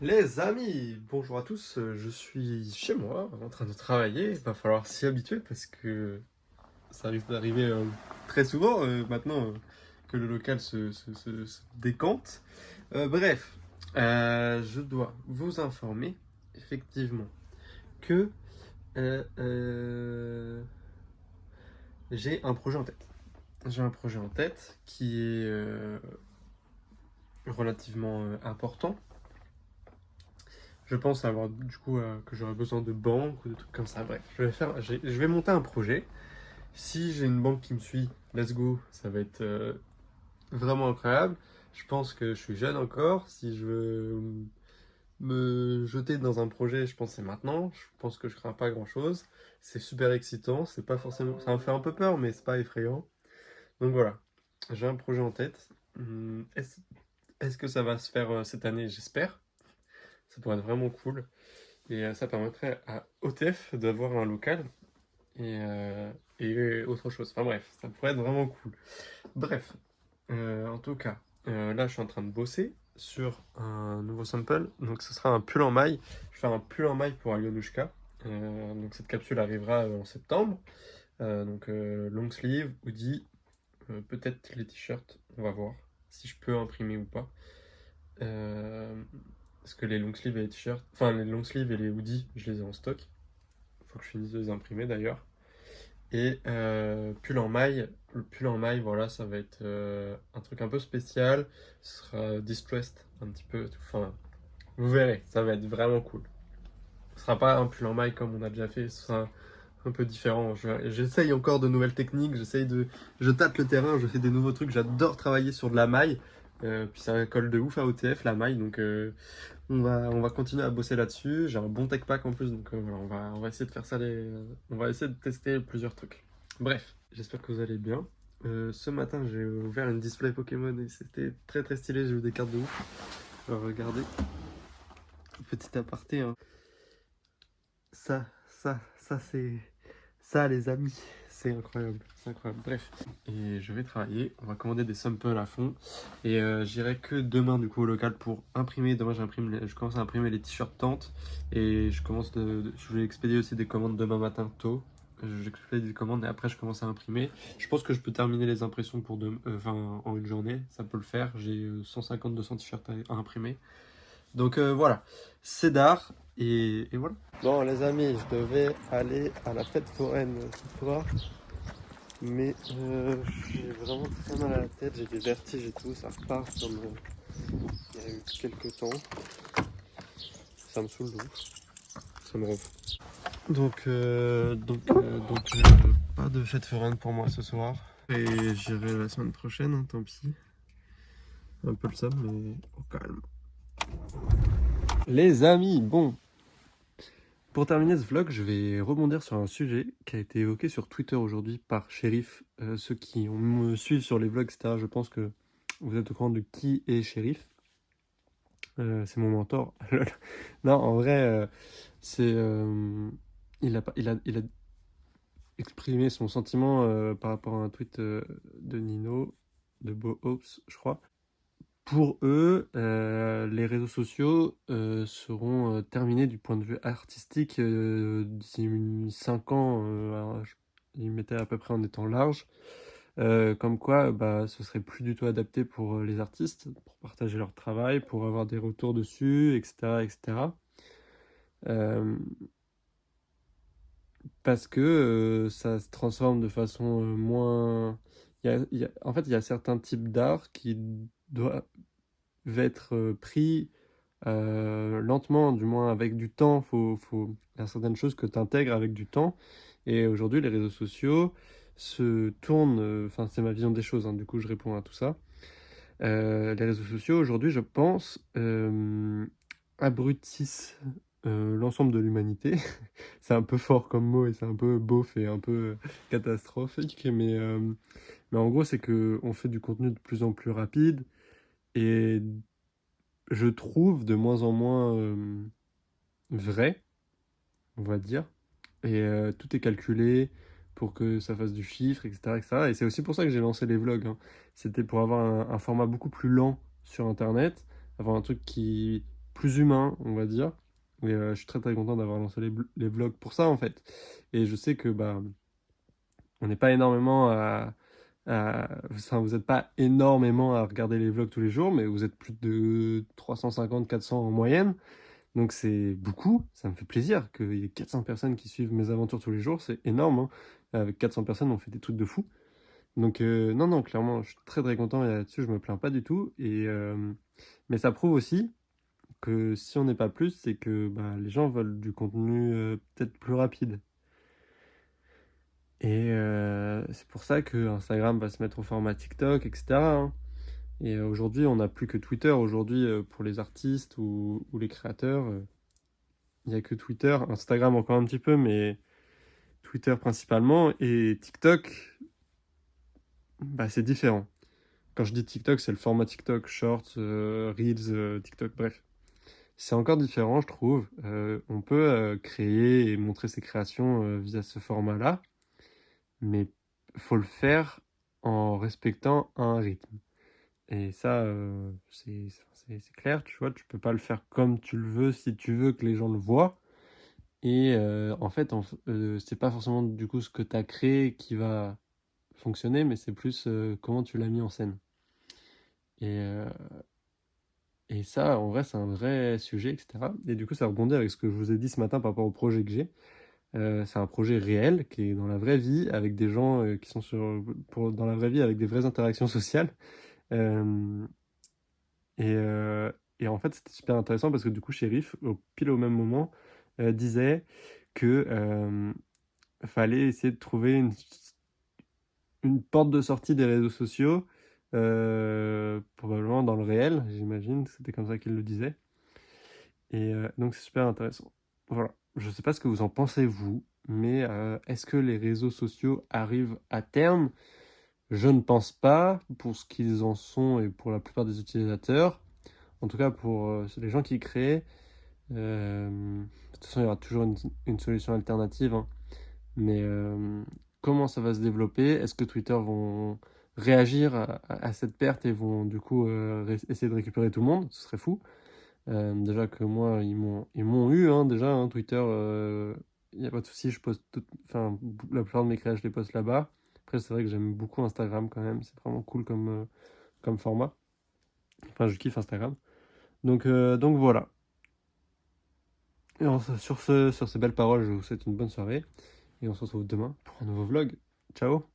Les amis, bonjour à tous, je suis chez moi en train de travailler, il va falloir s'y habituer parce que ça risque d'arriver très souvent maintenant que le local se décante. Bref, je dois vous informer effectivement que euh, euh, j'ai un projet en tête. J'ai un projet en tête qui est relativement important. Je pense avoir du coup que j'aurai besoin de banques ou de trucs comme ça. Bref, je vais monter un projet. Si j'ai une banque qui me suit, let's go, ça va être vraiment incroyable. Je pense que je suis jeune encore. Si je veux me jeter dans un projet, je pense que c'est maintenant. Je pense que je crains pas grand-chose. C'est super excitant. C'est pas forcément, ça me fait un peu peur, mais c'est pas effrayant. Donc voilà, j'ai un projet en tête. Est-ce que ça va se faire cette année? J'espère. Ça pourrait être vraiment cool. Et ça permettrait à OTF d'avoir un local et autre chose. Enfin bref, ça pourrait être vraiment cool. Bref, en tout cas, là je suis en train de bosser sur un nouveau sample. Donc ce sera un pull en maille. Je vais faire un pull en maille pour Alionushka. Donc cette capsule arrivera en septembre. Long sleeve, hoodie, peut-être les t-shirts. On va voir si je peux imprimer ou pas. Euh, Parce que les long sleeves et les t-shirts, enfin les long sleeves et les hoodies, je les ai en stock. Faut que je finisse de les imprimer d'ailleurs. Et le pull en maille, voilà, ça va être un truc un peu spécial. Ce sera distressed un petit peu. Enfin, vous verrez, ça va être vraiment cool. Ce sera pas un pull en maille comme on a déjà fait, ce sera un peu différent. J'essaye encore de nouvelles techniques, je tâte le terrain, je fais des nouveaux trucs. J'adore travailler sur de la maille. Puis ça colle de ouf à OTF, la maille, donc on va continuer à bosser là-dessus. J'ai un bon tech pack en plus, donc voilà, on va essayer de faire ça. On va essayer de tester plusieurs trucs. Bref, j'espère que vous allez bien. Ce matin, j'ai ouvert une display Pokémon et c'était très très stylé. J'ai eu des cartes de ouf. Alors, regardez, petit aparté, hein. Ça, c'est ça, les amis. C'est incroyable, c'est incroyable. Bref, et je vais travailler. On va commander des samples à fond. Et j'irai que demain du coup au local pour imprimer. Demain, je commence à imprimer les t-shirts tentes. Et je vais expédier aussi des commandes demain matin tôt. J'expédie des commandes et après je commence à imprimer. Je pense que je peux terminer les impressions enfin, en une journée. Ça peut le faire. J'ai 150-200 t-shirts à imprimer. Donc voilà, c'est d'art et voilà. Bon les amis, je devais aller à la fête foraine ce soir, mais j'ai vraiment très mal à la tête, j'ai des vertiges et tout, ça repart comme il y a eu quelques temps. Ça me saoule donc, ça me rend. Pas de fête foraine pour moi ce soir. Et j'irai la semaine prochaine, hein, tant pis. Un peu le somme, mais au calme. Les amis, bon, pour terminer ce vlog, je vais rebondir sur un sujet qui a été évoqué sur Twitter aujourd'hui par Shérif. Ceux qui me suivent sur les vlogs, etc., je pense que vous êtes au courant de qui est Shérif. C'est mon mentor. Non, en vrai, c'est, il a exprimé son sentiment par rapport à un tweet de Nino, de Bo Hopes, je crois. Pour eux, les réseaux sociaux seront terminés du point de vue artistique d'ici 5 ans. Ils mettaient à peu près en étant large. Comme quoi, bah, ce serait plus du tout adapté pour les artistes, pour partager leur travail, pour avoir des retours dessus, etc. etc. Euh, Parce que ça se transforme de façon moins... En fait, il y a certains types d'art qui doivent être pris lentement, du moins avec du temps. Il y a certaines choses que tu intègres avec du temps. Et aujourd'hui, les réseaux sociaux se tournent, enfin c'est ma vision des choses, hein, du coup je réponds à tout ça. Les réseaux sociaux aujourd'hui, je pense, abrutissent l'ensemble de l'humanité. C'est un peu fort comme mot et c'est un peu beauf et un peu catastrophique, mais en gros c'est que on fait du contenu de plus en plus rapide et je trouve de moins en moins vrai, on va dire. Et tout est calculé pour que ça fasse du chiffre, etc. etc. Et c'est aussi pour ça que j'ai lancé les vlogs, hein. C'était pour avoir un format beaucoup plus lent sur Internet, avoir un truc qui plus humain, on va dire. Et je suis très très content d'avoir lancé les vlogs pour ça en fait. Et je sais que bah on n'est pas énormément enfin, vous n'êtes pas énormément à regarder les vlogs tous les jours, mais vous êtes plus de 350, 400 en moyenne. Donc c'est beaucoup, ça me fait plaisir qu'il y ait 400 personnes qui suivent mes aventures tous les jours, c'est énorme, hein. Avec 400 personnes, on fait des trucs de fou. Donc non, non, clairement, je suis très très content et là-dessus, je me plains pas du tout. Mais ça prouve aussi que si on n'est pas plus, c'est que bah, les gens veulent du contenu peut-être plus rapide. Et c'est pour ça que Instagram va se mettre au format TikTok, etc., hein. Et aujourd'hui, on n'a plus que Twitter. Aujourd'hui, pour les artistes ou les créateurs, il n'y a que Twitter. Instagram encore un petit peu, mais Twitter principalement. Et TikTok, bah, c'est différent. Quand je dis TikTok, c'est le format TikTok, Shorts, Reels, TikTok, bref. C'est encore différent, je trouve. On peut créer et montrer ses créations via ce format-là, mais faut le faire en respectant un rythme. Et ça, c'est clair, tu vois, tu peux pas le faire comme tu le veux si tu veux que les gens le voient. Et en fait, c'est pas forcément du coup ce que tu as créé qui va fonctionner, mais c'est plus comment tu l'as mis en scène. Et, euh, et ça, en vrai, c'est un vrai sujet, etc. Et du coup, ça rebondit avec ce que je vous ai dit ce matin par rapport au projet que j'ai. C'est un projet réel qui est dans la vraie vie, avec des gens qui sont dans la vraie vie, avec des vraies interactions sociales. Euh, et, euh, et en fait, c'était super intéressant parce que du coup, Shérif, pile au même moment, disait que fallait essayer de trouver une porte de sortie des réseaux sociaux, probablement dans le réel, j'imagine, c'était comme ça qu'il le disait. Et donc c'est super intéressant. Voilà. Je sais pas ce que vous en pensez, vous, mais est-ce que les réseaux sociaux arrivent à terme? Je ne pense pas pour ce qu'ils en sont et pour la plupart des utilisateurs. En tout cas, pour les gens qui créent, de toute façon, il y aura toujours une solution alternative, hein. Mais comment ça va se développer? Est-ce que Twitter vont réagir à cette perte et vont du coup essayer de récupérer tout le monde? Ce serait fou. Déjà que moi, ils m'ont eu, hein, déjà, hein, Twitter, il n'y a pas de souci, je poste enfin, la plupart de mes créations, je les poste là-bas. Après, c'est vrai que j'aime beaucoup Instagram quand même, c'est vraiment cool comme format. Enfin, je kiffe Instagram. Donc voilà. Et sur ces belles paroles, je vous souhaite une bonne soirée et on se retrouve demain pour un nouveau vlog. Ciao!